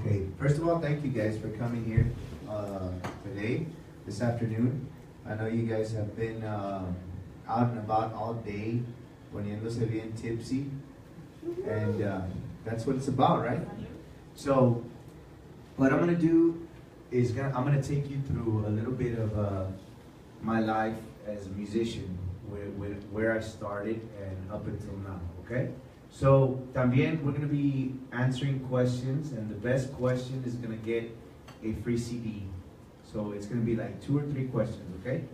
Okay, first of all, thank you guys for coming here today, this afternoon. I know you guys have been out and about all day, poniéndose bien tipsy, and that's what it's about, right? So, what I'm gonna do is I'm gonna take you through a little bit of my life as a musician, where I started and up until now, okay? So, también we're going to be answering questions, and the best question is going to get a free CD. So, it's going to be like 2 or 3 questions, okay?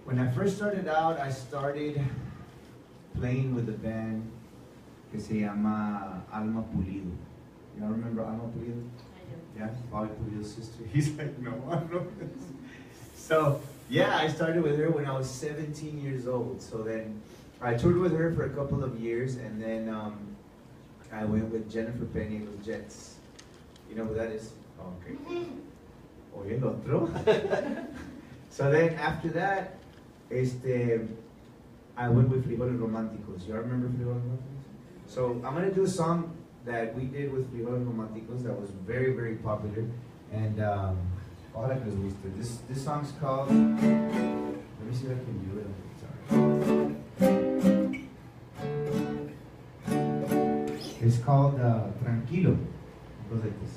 When I first started out, I started playing with a band que se llama Alma Pulido. Y'all remember Alma Pulido? Yeah, Bobby Pulido's sister. He's like, no, I don't know this. So, yeah, I started with her when I was 17 years old. So then I toured with her for a couple of years, and then I went with Jennifer Penny with Jets. You know who that is? Oh, okay. Oye, el otro. So then after that, I went with Frijoles Románticos. Y'all remember Frijoles Románticos? So I'm going to do a song that we did with Frijoles Románticos that was very, very popular. And ojalá que les guste. This song's called, let me see if I can do it. Sorry. It's called Tranquilo. It goes like this.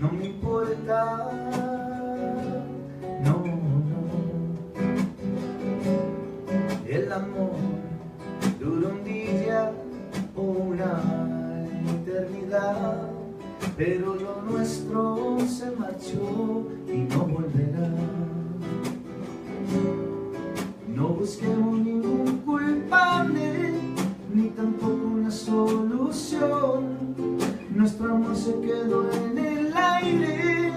No me importa, no, el amor dura un día o una eternidad, pero lo nuestro se marchó y no volverá. No busquemos ningún culpable, ni tampoco una solución. Nuestro amor se quedó en el aire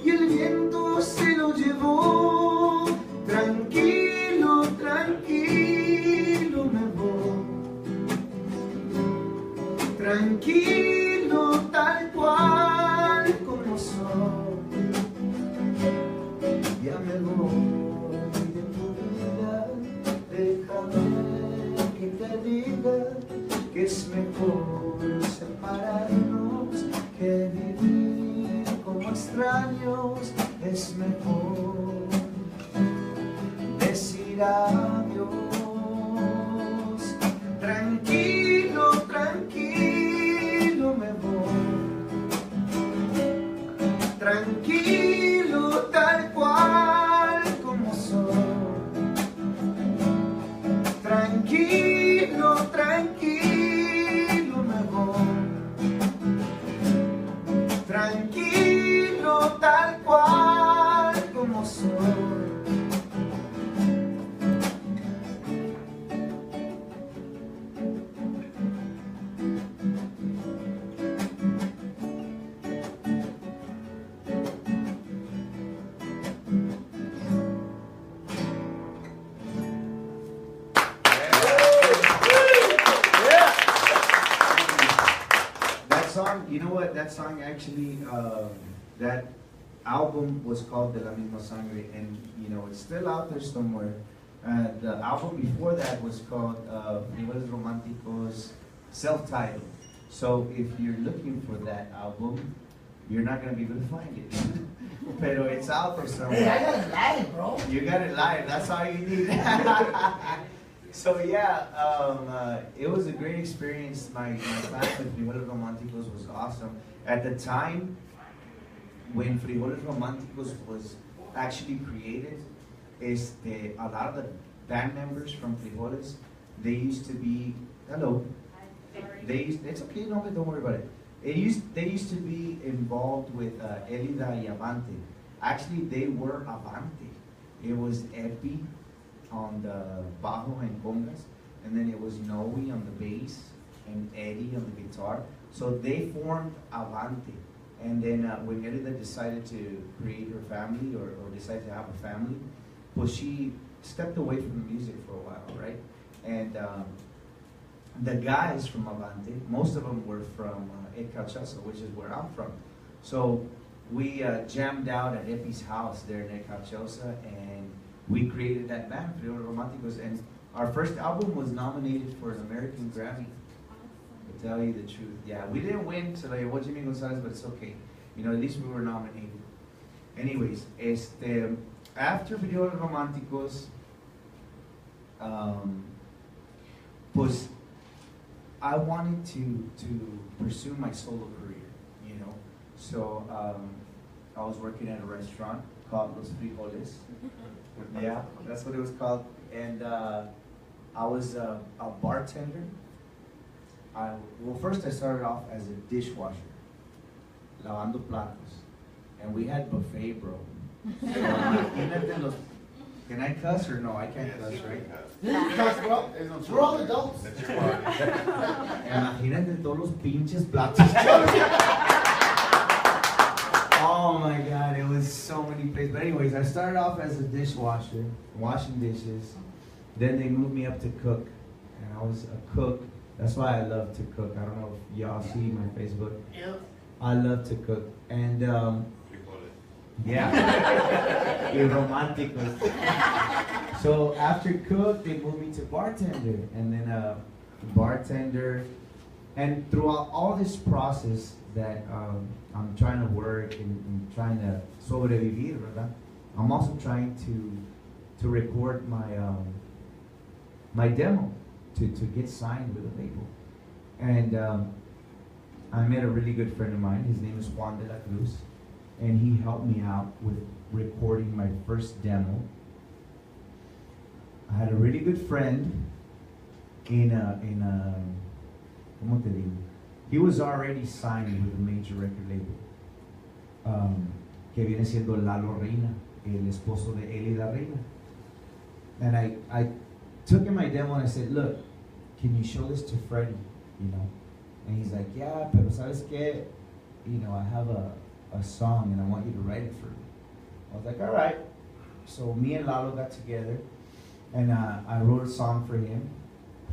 y el viento se lo llevó. Tranquilo, tranquilo me voy. Tranquilo, tal cual como soy. Ya me voy de tu vida. Déjame que te diga que es mejor separarnos que vivir como extraños. Es mejor decir adiós. Tranquilo, tranquilo me voy. Tranquilo, tal cual como soy. Tranquilo, tranquilo me voy. Tranquilo, tal cual como soy. You know what? That song actually, that album was called De La Misma Sangre, and you know it's still out there somewhere. The album before that was called Frijoles Románticos, self-titled. So if you're looking for that album, you're not gonna be able to find it. Pero it's out there somewhere. Hey, I got it live, bro. You got it live. That's all you need. So yeah, it was a great experience. My time with Frijoles Románticos was awesome. At the time when Frijoles Románticos was actually created, a lot of the band members from Frijoles, they used to be, hello, it's okay, no, don't worry about it. They used to be involved with Elida y Avante. Actually, they were Avante. It was Epi on the bajo and congas, and then it was Noe on the bass and Eddie on the guitar. So they formed Avante, and then when Elida decided to create her family or decided to have a family, Pues she stepped away from the music for a while, right? And the guys from Avante, most of them were from Ecalchosa, which is where I'm from. So we jammed out at Epi's house there in Ecalchosa, and we created that band, Frijoles Románticos, and our first album was nominated for an American Grammy. To tell you the truth, yeah, we didn't win, so like, what Jimmy Gonzalez, but it's okay. You know, at least we were nominated. Anyways, after Frijoles Románticos, pues I wanted to pursue my solo career, you know. So I was working at a restaurant called Los Frijoles. Yeah, that's what it was called. And I was a bartender. Well, first I started off as a dishwasher, lavando platos. And we had buffet, bro. Can I cuss or no? I can't cuss, right? We're all adults. Imagínate todos los pinches platos. Oh my God, it was so many places. But anyways, I started off as a dishwasher, washing dishes. Then they moved me up to cook, and I was a cook. That's why I love to cook. I don't know if y'all see my Facebook. Yep. I love to cook, and yeah, romanticos. So after cook, they moved me to bartender, and then bartender, and throughout all this process that I'm trying to work and trying to sobrevivir, ¿verdad? I'm also trying to record my my demo to get signed with a label, and I met a really good friend of mine. His name is Juan de la Cruz. And he helped me out with recording my first demo. I had a really good friend in ¿cómo te digo? He was already signed with a major record label, que viene siendo Lalo Reina, el esposo de Elida Reina. And I took in my demo and I said, look, can you show this to Freddie, you know? And he's like, yeah, pero sabes qué, you know, I have a song and I want you to write it for me. I was like, all right. So me and Lalo got together and I wrote a song for him,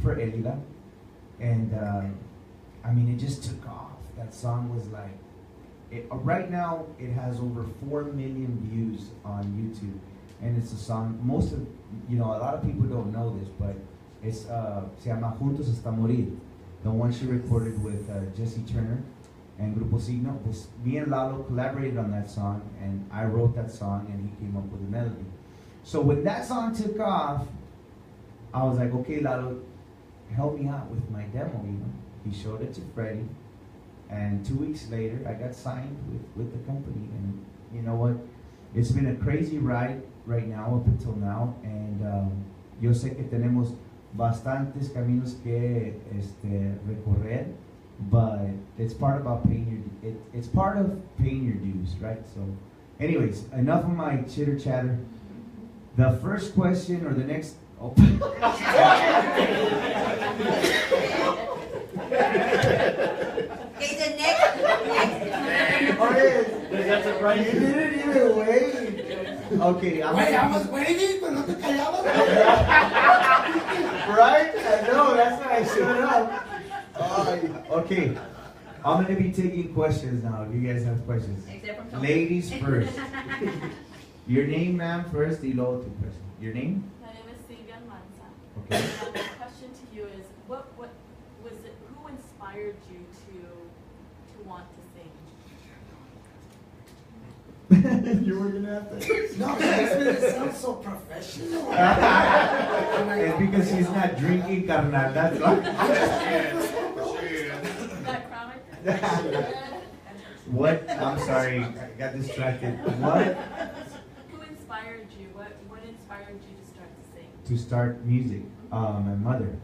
for Elida. And I mean, it just took off. That song was like, right now it has over 4 million views on YouTube. And it's a song, most of, you know, a lot of people don't know this, but it's, se llama Juntos Hasta Morir. The one she recorded with Jesse Turner and Grupo Signo. Pues me and Lalo collaborated on that song, and I wrote that song, and he came up with the melody. So when that song took off, I was like, okay, Lalo, help me out with my demo, you know. He showed it to Freddie, and 2 weeks later, I got signed with the company, and you know what? It's been a crazy ride right now, up until now, and yo sé que tenemos bastantes caminos que recorrer, but it's part about paying your it's part of paying your dues, right? So, anyways, enough of my chitter chatter. The first question or the next. Oh. Okay, the next. Okay, that's a right. You didn't even wait. Okay, I was waiting, but no te callabas. Right? I know. That's why I showed up. Okay, I'm gonna be taking questions now. If you guys have questions, ladies first. Your name, ma'am, first. Y luego tu question. Your name? My name is Silvia Manza. Okay. My question to you is, what was it? Who inspired you to want to sing? You were gonna have to. No, it sounds so professional. It's because he's not drinking, carnal. That's why. That crown right there? What? I'm sorry, I got distracted. What? Who inspired you? What inspired you to start to sing? To start music? My mother.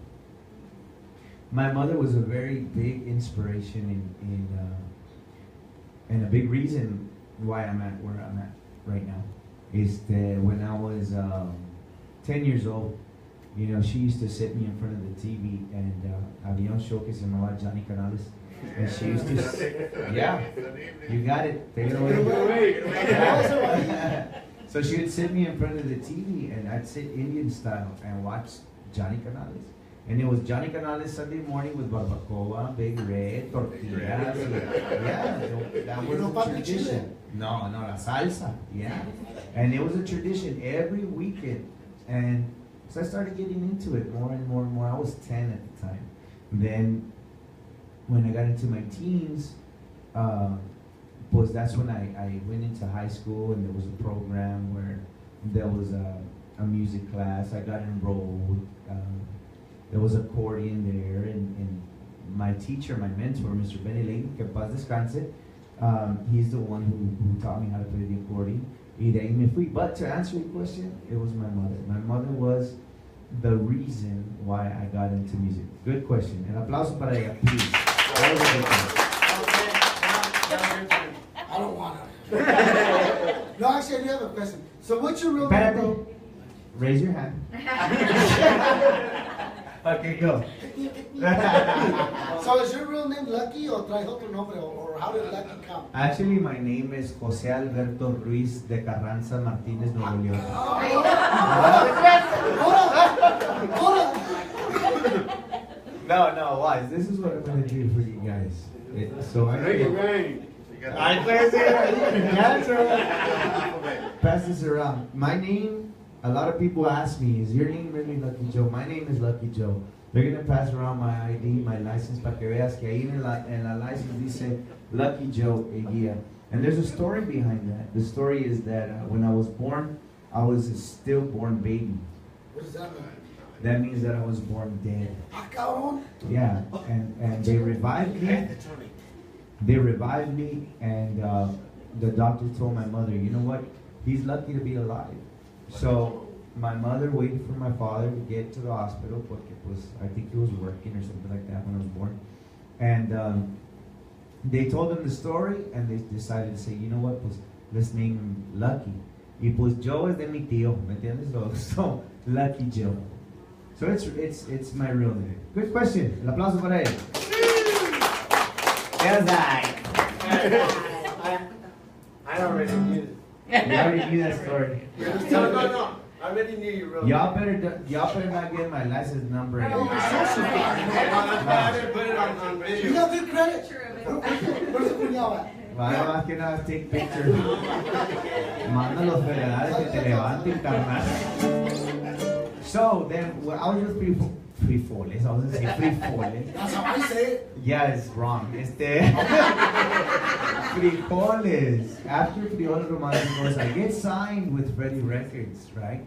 My mother was a very big inspiration and a big reason why I'm at where I'm at right now. Is that when I was 10 years old, you know, she used to sit me in front of the TV and había un show que se llamaba Johnny Canales. And she used to, yeah, you got it. Take it away. So she would sit me in front of the TV, and I'd sit Indian style and watch Johnny Canales. And it was Johnny Canales Sunday morning with barbacoa, big red, tortillas. Yeah, that was a tradition. No, la salsa, yeah. And it was a tradition every weekend. And so I started getting into it more and more and more. I was 10 at the time. Then when I got into my teens, that's when I went into high school, and there was a program where there was a music class. I got enrolled. There was accordion there, and my teacher, my mentor, Mr. Benny Lane, que paz descanse, he's the one who taught me how to play the accordion. Y de ahí me fui. But to answer your question, it was my mother. My mother was the reason why I got into music. Good question. An aplauso para ella, please. That was a good question. I don't want to. No, actually, I do have a question. So what's your real name, bro? Raise your hand. Okay, go. So is your real name Lucky, or traes otro nombre, or how did Lucky come? Actually, my name is José Alberto Ruiz de Carranza Martínez, Nuevo León. Hold on. No, why? This is what I'm going to do for you guys. So I Make it rain. I play it. Pass this around. My name, a lot of people ask me, is your name really Lucky Joe? My name is Lucky Joe. They're going to pass around my ID, my license, para que veas que ahí en la license dice Lucky Joe Eguia. And there's a story behind that. The story is that when I was born, I was a stillborn baby. What does that mean? That means that I was born dead. Ah, cabrón. Yeah, and they revived me. They revived me, and the doctor told my mother, you know what? He's lucky to be alive. So my mother waited for my father to get to the hospital, porque I think he was working or something like that when I was born. And they told him the story, and they decided to say, you know what? Pues let's name him Lucky. Y pues Joe es de mi tío, ¿me entiendes? So Lucky Joe. So it's my real name. Good question. El aplauso para él. I already knew it. You already knew that story. No. I already knew you wrote Y'all better not get my license number. I didn't put it on You video. got good credit. Where's the cuñado at? Vale, más que nada, take pictures. Manda a los federales que te levanten, carnal. So then, well, I was just frijoles. I was going to say frijoles. That's how I say it. Yeah, it's wrong. Frijoles. After Frijoles Románticos, I get signed with Freddie Records, right?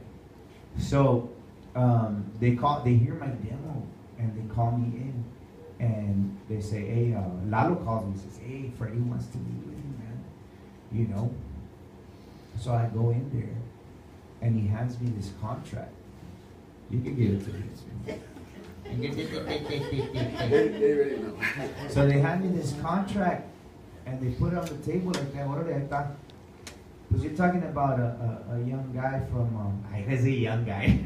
So they hear my demo, and they call me in, and they say, hey, Lalo calls me and says, hey, Freddie wants to meet with you, man. You know? So I go in there, and he hands me this contract. You can give it to me. So they hand me this contract, and they put it on the table like that. What are they? Because you're talking about a young guy from, I guess a young guy.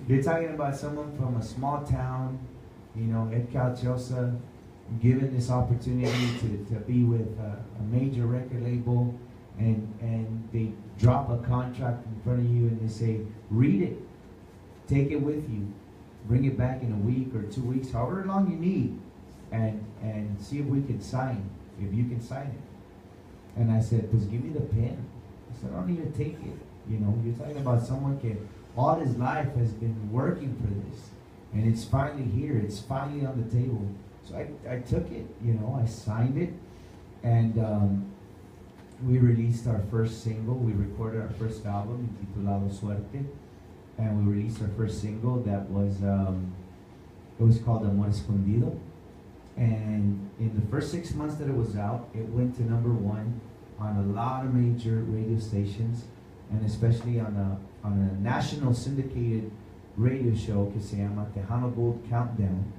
You're talking about someone from a small town, you know, Ed Calchosa, given this opportunity to be with a major record label, and they drop a contract in front of you, and they say, read it, take it with you, bring it back in a week or 2 weeks, however long you need, and see if we can sign, if you can sign it. And I said, pues give me the pen. I said, I don't need to take it. You know, you're talking about someone that all his life has been working for this, and it's finally here, it's finally on the table. So I took it, you know, I signed it, and we released our first single. We recorded our first album, titulado Suerte, and we released our first single that was, it was called Amor Escondido. And in the first 6 months that it was out, it went to #1 on a lot of major radio stations, and especially on a national syndicated radio show que se llama Tejano Gold Countdown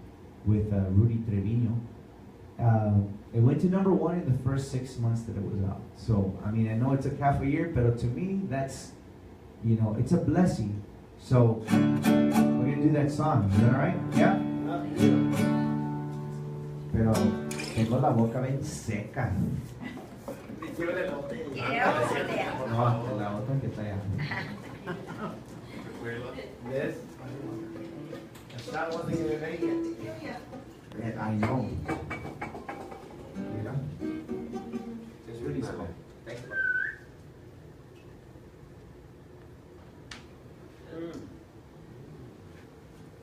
with Rudy Trevino. It went to #1 in the first 6 months that it was out. So, I mean, I know it took half a year, but to me, that's, you know, it's a blessing. So, we're going to do that song. Is that all right? Yeah? Pero tengo la boca bien seca. Llévale la botella. Quiero botella. No, la otra que está allá. Yes. The shot wasn't even ready yet. I know. Mira. It's really small. Thank you.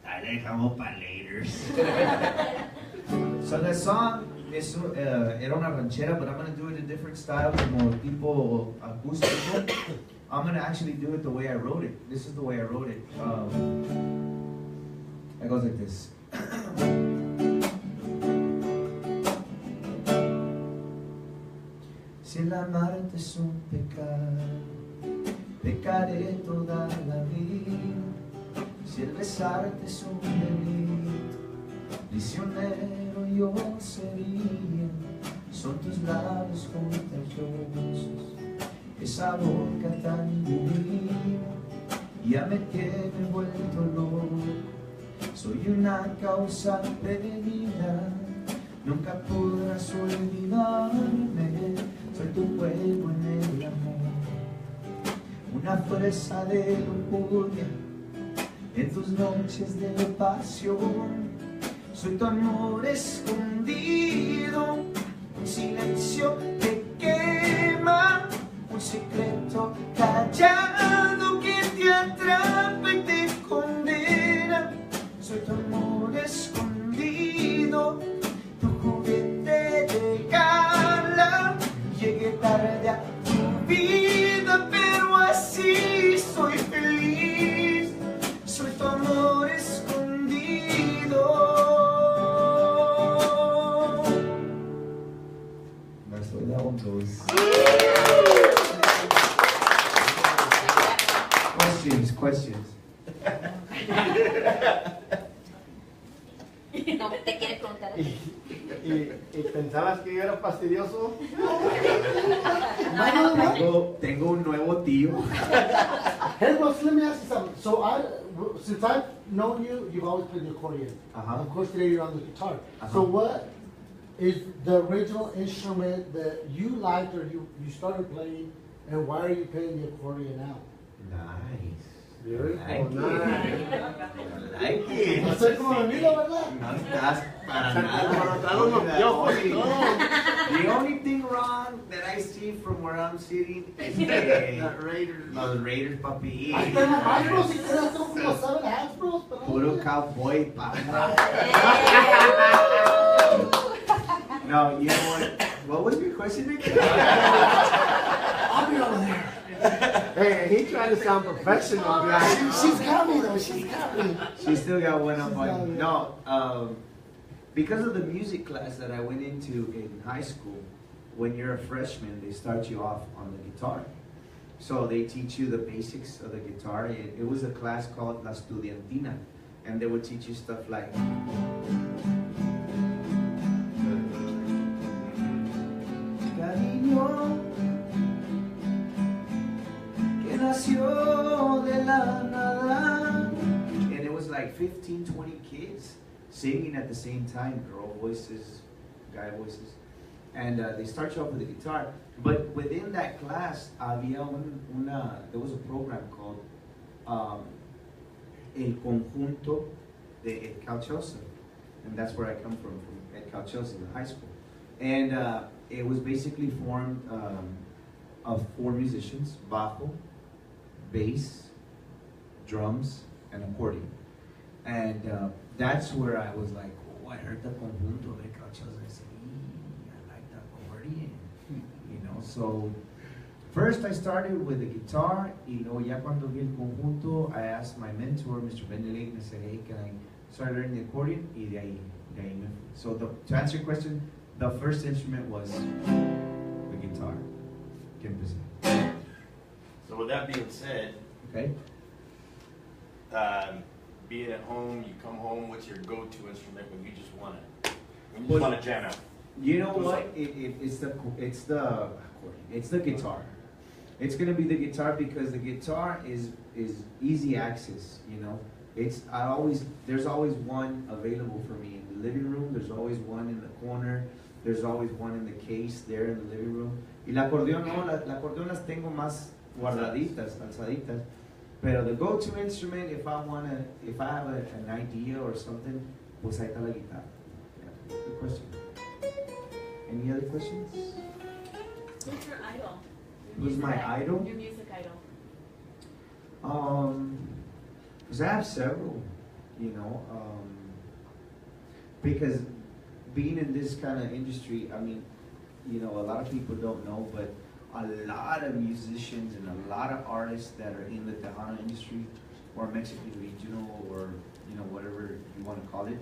I dejamos para later. So the song is era una ranchera, but I'm gonna do it in a different style, como tipo acústico. I'm gonna actually do it the way I wrote it. This is the way I wrote it. It goes like this. Si el amarte es un pecado, pecaré toda la vida. Si el besarte es un delito, prisionero yo sería. Son tus labios contagiosos, esa boca tan divina, ya me tiene vuelto loco. Soy una causa perdida, nunca podrás olvidarme. Soy tu fuego en el amor, una fuerza de lujuria en tus noches de pasión. Soy tu amor escondido, un silencio que quema, un secreto callado que te atrapa y te condena. Soy tu amor escondido, tu juguete de gala. Llegué tarde a tu vida, pero así soy feliz. Soy tu amor escondido. That's the way that one goes. Questions. No te quieres preguntar. ¿Y pensabas que yo era fastidioso? Tengo un nuevo tío. Hey, Ross, let me ask you something. So, since I've known you, you've always played the accordion. Uh-huh. Of course, today you're on the guitar. Uh-huh. So, what is the original instrument that you liked or you started playing, and why are you playing the accordion now? Nice. Beautiful. I like it. No sé cómo venido, ¿verdad? No estás para Alborotaron los piojos y todo. The only thing wrong that I see from where I'm sitting is los Raiders, papi. Ahí están los Hasbros, y quedan como 7 Hasbros, pero... Puro cowboy, papá. No, you know what? What was your question again? I'll be over there. Hey, he tried to sound professional, guys. She's got me, though. She's got me. She still got one up She's got on. it. No, because of the music class that I went into in high school, when you're a freshman, they start you off on the guitar. So they teach you the basics of the guitar. It was a class called La Estudiantina, and they would teach you stuff like. Cariño, que nació de la nada. And it was like 15, 20 kids singing at the same time, girl voices, guy voices. And they start you off with the guitar. But within that class, there was a program called El Conjunto de Calchosa. And that's where I come from Calchosa, the high school. And it was basically formed of 4 musicians: bajo, bass, drums, and accordion. And that's where I was like, oh, I heard the conjunto de Calchosa. I said, I like the accordion. You know, so first I started with the guitar. Y luego ya cuando vi el conjunto, I asked my mentor, Mr. Benedict, and I said, hey, can I start learning the accordion? Y de ahí me fui. So to answer your question, the first instrument was the guitar. Que empecé. So with that being said, Okay? being at home, you come home, what's your go-to instrument when you just want Well, to jam out? You know what? It's the guitar. It's gonna be the guitar because the guitar is easy access. You know, there's always one available for me in the living room. There's always one in the corner. There's always one in the case there in the living room. Y la acordeón no, la acordeón las tengo más guardaditas, alzaditas. Pero the go-to instrument, if I have an idea or something, pues ahí está la guitarra. Yeah, good question. Any other questions? Who's your idol? Who's my idol? Your music idol. Because I have several, because being in this kind of industry, I mean, a lot of people don't know, but a lot of musicians and a lot of artists that are in the Tejano industry, or Mexican regional, or, whatever you want to call it,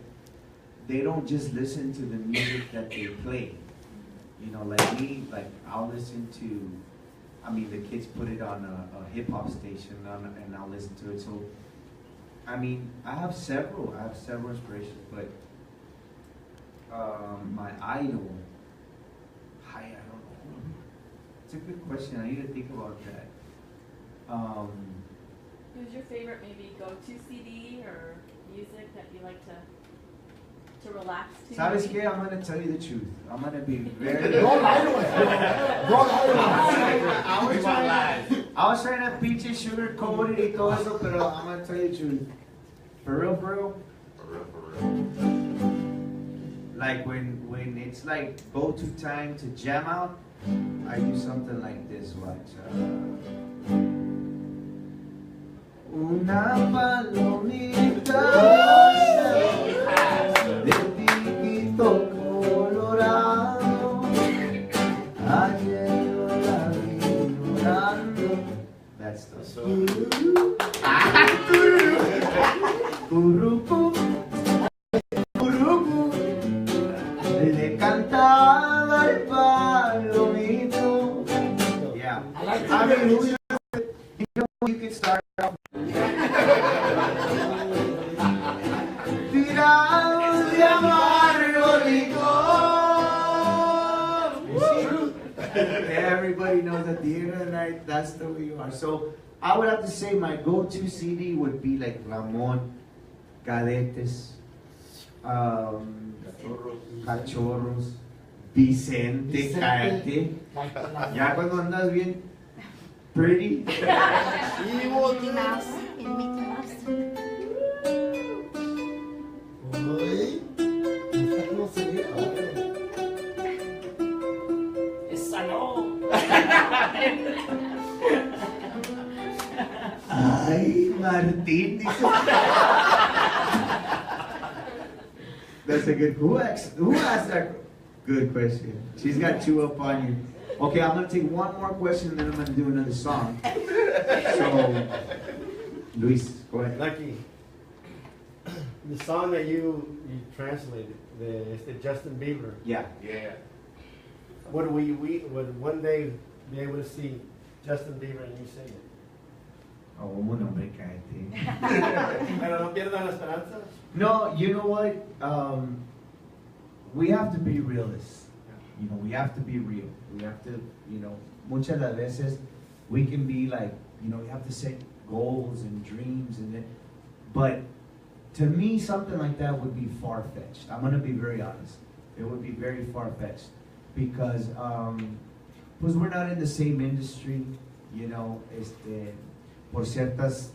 they don't just listen to the music that they play. Like me, I'll listen to, the kids put it on a hip-hop station, and I'll listen to it. So, I have several inspirations, but my idol, I don't know. It's a good question. I need to think about that. Who's your favorite maybe go-to CD or music that you like to relax to? ¿Sabes qué? I'm going to tell you the truth. I'm going to be very... Don't lie to us. Don't lie to us. I was trying to pinche sugarcoat it y todo eso, pero I'm going to tell you the truth. For real, bro. Like when it's like go-to time to jam out, I do something like this, watch. Una palomita de piquito colorado, ayer la vi llorando. That's the song. Curucu, curucu, le cantaba el palomito. Yeah, you can start off. Tirados de amargo licor. Everybody knows at the end of the night, that's the way you are. So I would have to say my go-to CD would be like Ramon, Cadetes, Cachorros, Vicente, cállate. Ya cuando andas bien pretty. Mickey Mouse. El Mickey Mouse. Uy, está como seguido. ¡Esa no! Ay, Martín. That's a good. Who asked that? Good question. She's got two up on you. Okay, I'm gonna take one more question and then I'm gonna do another song. So, Luis, go ahead. Lucky. The song that you translated, it's the Justin Bieber. Yeah. Yeah. Would we would one day be able to see Justin Bieber and you sing it? Oh, un hombre, cállate. Pero no pierdan la esperanza. No, you know what? We have to be realists. We have to be real. We have to, muchas las veces we can be like, we have to set goals and dreams but to me, something like that would be far-fetched. I'm going to be very honest. It would be very far-fetched because we're not in the same industry, por ciertas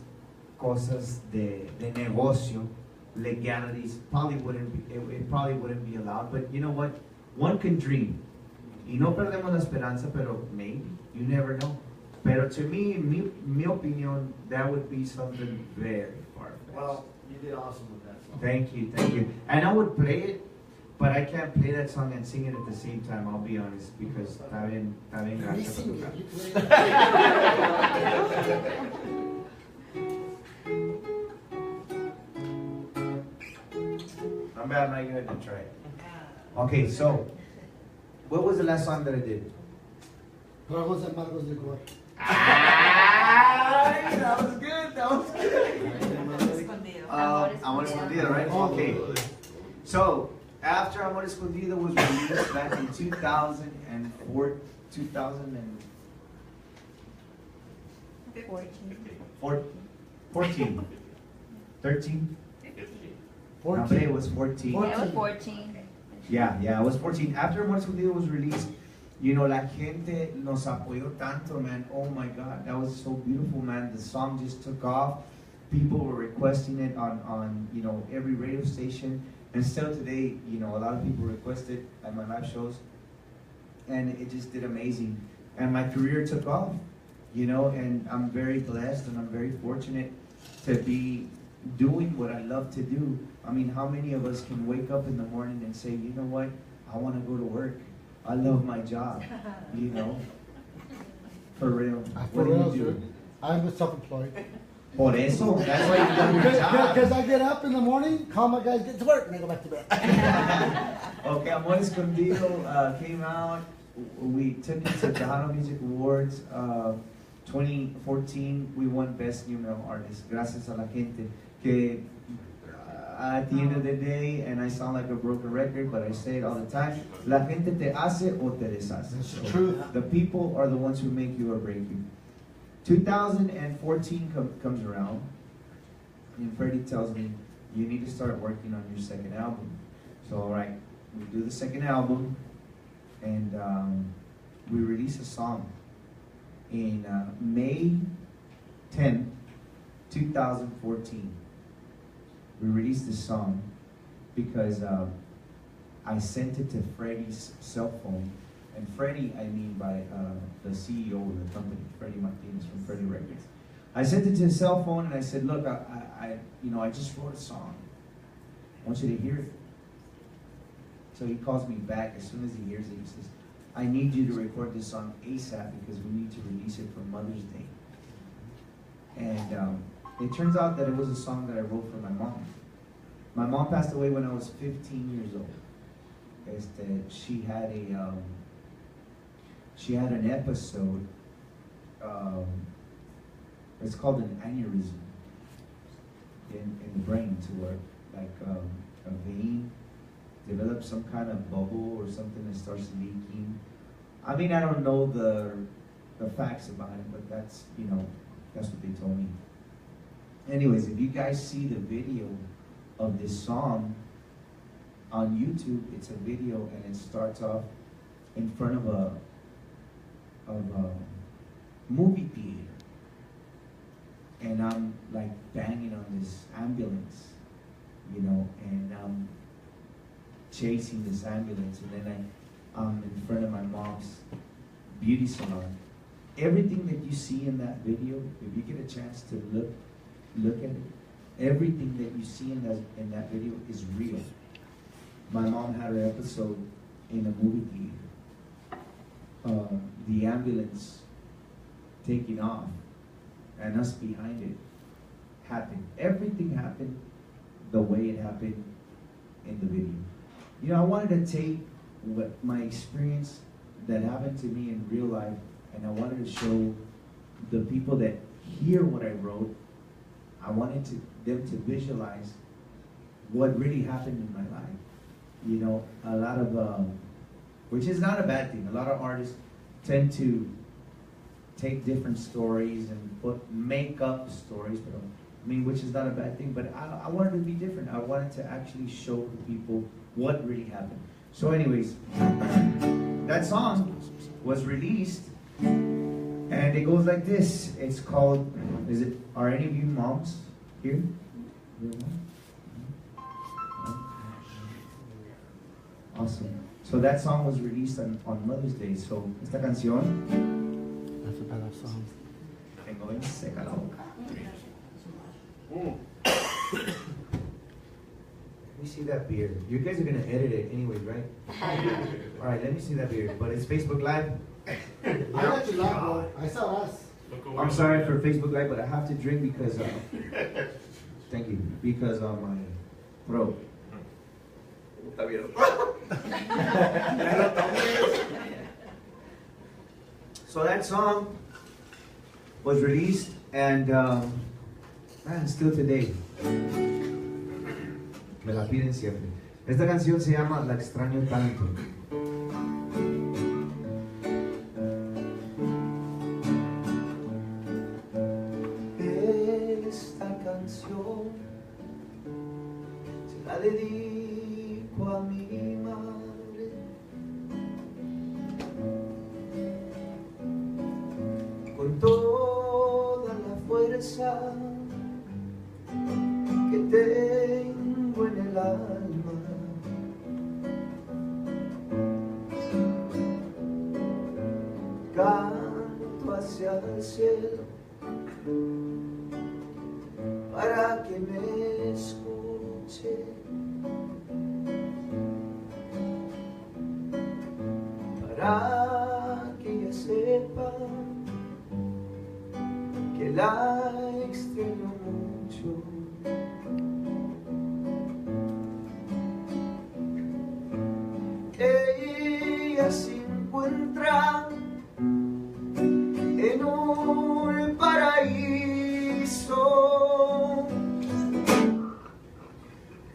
cosas de negocio, legalities, it probably wouldn't be allowed. But you know what? One can dream. Y no perdemos la esperanza, pero maybe. You never know. Pero to me, mi opinion, that would be something very far-fetched. Well, you did awesome with that song. Thank you. And I would play it, but I can't play that song and sing it at the same time, I'll be honest, because está bien Me gacho sing para it, you tocar. play I'm bad, I'm not going to try it. Okay, so, what was the last song that I did? Tragos amargos licor. That was good. Amor Escondido, right? Okay. So, after Amor Escondido was released back in 2004, 2014, 13? No, but it was 14. It was 14. Yeah, it was 14. After Amor Escondido was released, You know, la gente nos apoyó tanto, man. Oh my God, that was so beautiful, man. The song just took off. People were requesting it on you know, every radio station. And still today, you know, a lot of people request it at my live shows. And it just did amazing. And my career took off, you know, and I'm very blessed and I'm very fortunate to be doing what I love to do. I mean, how many of us can wake up in the morning and say, you know what, I want to go to work. I love my job, you know, for real. For What real, do you sir. do? I'm self-employed. Por eso, that's why you love your job. Because I get up in the morning, call my guys, get to work, and I go back to bed. Okay, Amor Escondido came out. We took it to Tejano Music Awards 2014. We won Best New Male Artist. Gracias a la gente. Que at the end of the day, and I sound like a broken record, but I say it all the time, la gente te hace o te deshace. That's the truth. The people are the ones who make you or break you. 2014 comes around, and Freddie tells me, you need to start working on your second album. So, all right, we do the second album, and we release a song in May 10th, 2014. We released this song because I sent it to Freddie's cell phone. And Freddie, I mean by the CEO of the company, Freddie Martinez from Freddie Records. I sent it to his cell phone and I said, look, I just wrote a song. I want you to hear it. So he calls me back as soon as he hears it. He says, I need you to record this song ASAP because we need to release it for Mother's Day. And it turns out that it was a song that I wrote for my mom. My mom passed away when I was 15 years old. She had an episode, it's called an aneurysm in the brain, to where like a vein develops some kind of bubble or something that starts leaking. I mean, I don't know the facts about it, but that's, you know, that's what they told me. Anyways, if you guys see the video of this song on YouTube, it's a video and it starts off in front of a movie theater, and I'm like banging on this ambulance, you know, and I'm chasing this ambulance, and then I'm in front of my mom's beauty salon. Everything that you see in that video, if you get a chance to look at it, everything that you see in that video is real. My mom had her episode in a movie theater. The ambulance taking off and us behind it happened. Everything happened the way it happened in the video. You know, I wanted to take what my experience that happened to me in real life, and I wanted to show the people that hear what I wrote. I wanted them to visualize what really happened in my life. You know, a lot of, which is not a bad thing. A lot of artists tend to take different stories and make up stories, but I mean, which is not a bad thing. But I wanted to be different. I wanted to actually show the people what really happened. So, anyways, that song was released, and it goes like this. It's called. Are any of you moms here? Awesome. So that song was released on Mother's Day. So esta canción. That's a better song. Tengo bien seca la boca. Let me see that beard. You guys are gonna edit it anyways, right? All right. Let me see that beard. But it's Facebook Live. I got you live, bro. I saw us. I'm sorry for Facebook Live, but I have to drink because. Thank you. Because of my throat. So that song was released, and man, still today me la piden siempre. Esta canción se llama La extraño tanto. Esta canción se la dedico a mi madre, que tengo en el alma. Canto hacia el cielo para que me escuche, para que ella sepa que la extraño mucho. Ella se encuentra en un paraíso,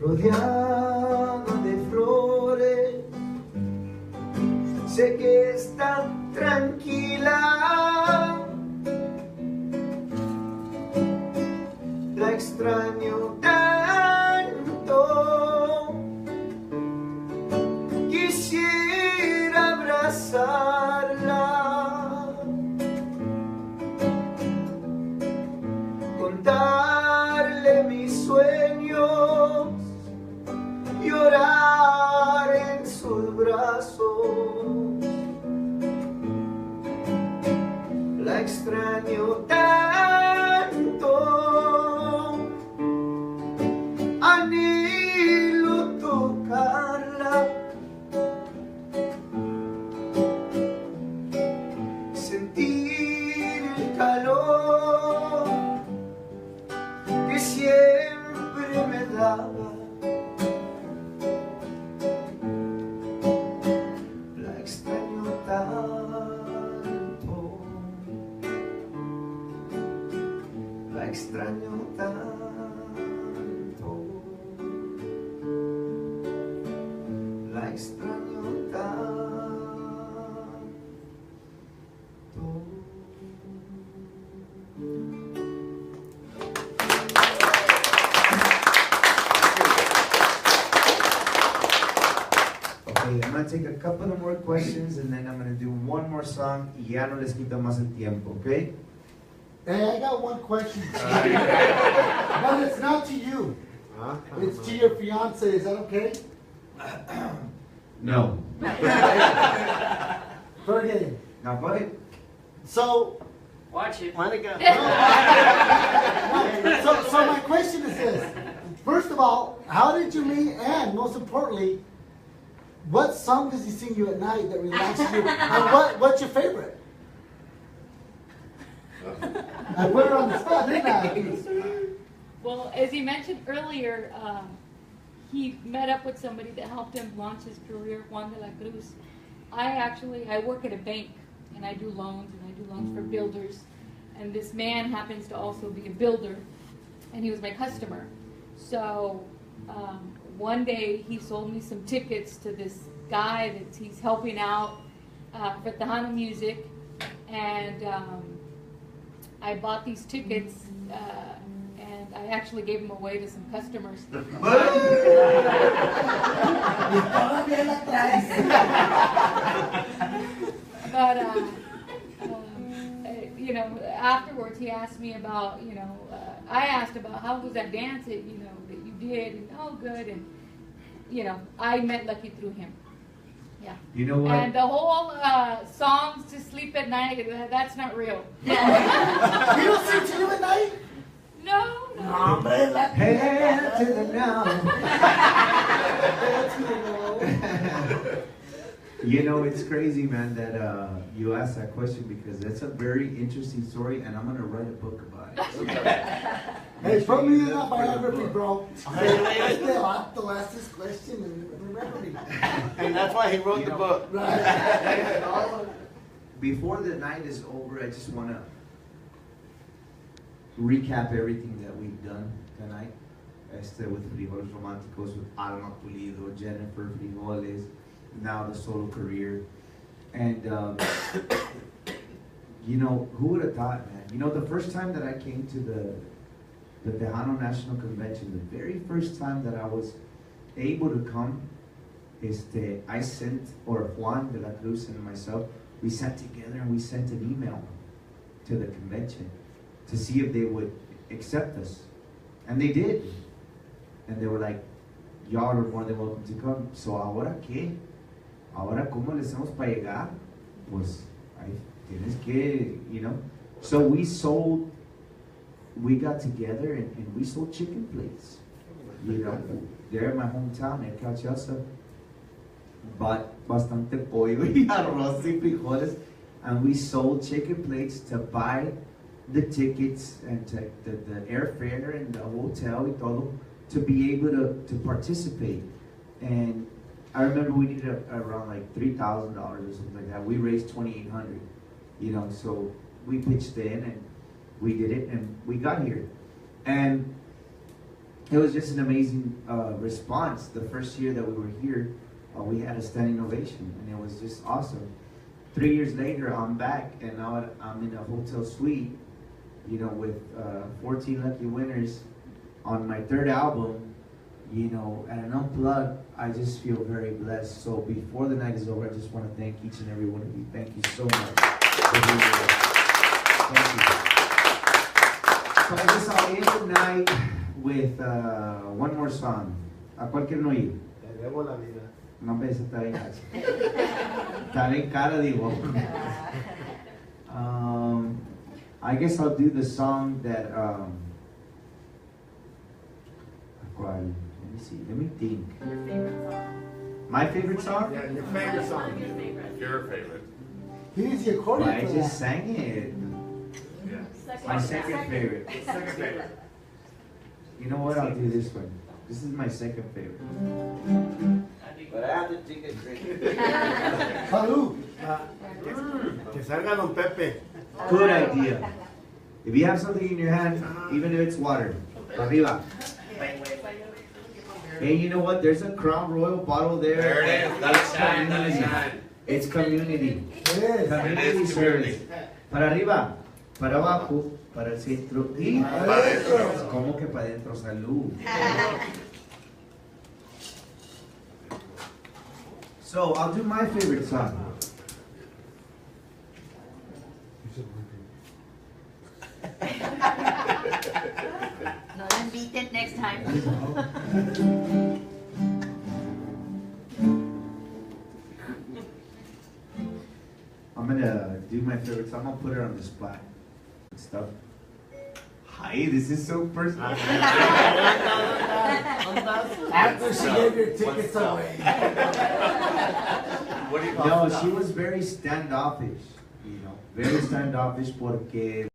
rodeada de flores. Sé que está tranquila, la extraño tanto, quisiera abrazarla, contarle mis sueños, llorar en sus brazos. La extraño tanto, anhelo tocarla, sentir el calor que siempre me daba. La extraño tanto, la extraño tanto, la extraño tanto. Okay, I'm gonna take a couple of more questions and then I'm gonna do one more song y ya no les quito más el tiempo, okay? Hey, I got one question. But it's not to you. It's to your fiance. Is that okay? No. Fair game. Now, buddy. So, Watch it. Monica. so my question is this. First of all, how did you meet? And most importantly, what song does he sing you at night that relaxes you? And what's your favorite? I put her on the spot, didn't I? Well, as he mentioned earlier, he met up with somebody that helped him launch his career, Juan de la Cruz. I work at a bank, and I do loans, for builders. And this man happens to also be a builder, and he was my customer. So one day he sold me some tickets to this guy that he's helping out for Tejano Music, and I bought these tickets, and I actually gave them away to some customers. But you know, afterwards he asked me about, I asked about how was that dance that that you did, and oh good, and I met Lucky through him. Yeah. You know what? And the whole songs to sleep at night, that's not real. You don't sing to you at night? No. Head to the now. It's crazy, man, that you asked that question because that's a very interesting story, and I'm gonna write a book about it. Hey, put me in that biography, bro. I'll ask this question and remember me. And that's why he wrote the book. Right. Before the night is over, I just want to recap everything that we've done tonight. With Frijoles Románticos, with Alma Pulido, Jennifer Frijoles, now the solo career. And, who would have thought, man? The first time that I came to the Tejano National Convention, the very first time that I was able to come, I sent, or Juan de la Cruz and myself, we sat together and we sent an email to the convention to see if they would accept us. And they did. And they were like, y'all are more than welcome to come. So ahora qué? Ahora cómo le hacemos para llegar? Pues ahí tienes que, you know. So we got together and we sold chicken plates. You know, there in my hometown at Calchasa. Bought bastante pollo y arroz y frijoles, and we sold chicken plates to buy the tickets and to the airfare and the hotel y todo to be able to participate. And I remember we needed around like $3,000 or something like that. We raised $2,800, you know, so we pitched in and we did it and we got here. And it was just an amazing response. The first year that we were here, we had a standing ovation, and it was just awesome. 3 years later, I'm back, and now I'm in a hotel suite, you know, with 14 lucky winners on my third album, you know, and an unplugged. I just feel very blessed. So before the night is over, I just want to thank each and every one of you. Thank you so much for being here. Thank you. So I guess I'll end the night with one more song. ¿A cuál quieren oír? Te debo la vida. No me dice está bien gacho. Está bien cara, digo. I guess I'll do the song that ¿cuál? Let me see. Let me think. Your favorite song. My favorite song? Yeah, your One favorite of song. your favorites. Your favorite. He needs the accordion I for just that. sang it. Yeah. Second My second favorite. Second favorite. You know what? I'll do this one. This is my second favorite. But I have to take a drink. Salud. Que salga Don Pepe. Good idea. If you have something in your hand, even if it's water, arriba. Hey, you know what? There's a Crown Royal bottle there. There it is. Let it shine. Let it community. shine. It's community. Yes. Community It is service. community. Para arriba, para abajo, para el centro y Para adentro. ¿Cómo que para adentro? Salud. So I'll do my favorite song. No la inviten next time. I'm gonna do my favorite song. I'm gonna put it on the spot and stuff. Hi, this is so personal. After she gave your tickets away. What do you No, she was very standoffish, you know, very standoffish porque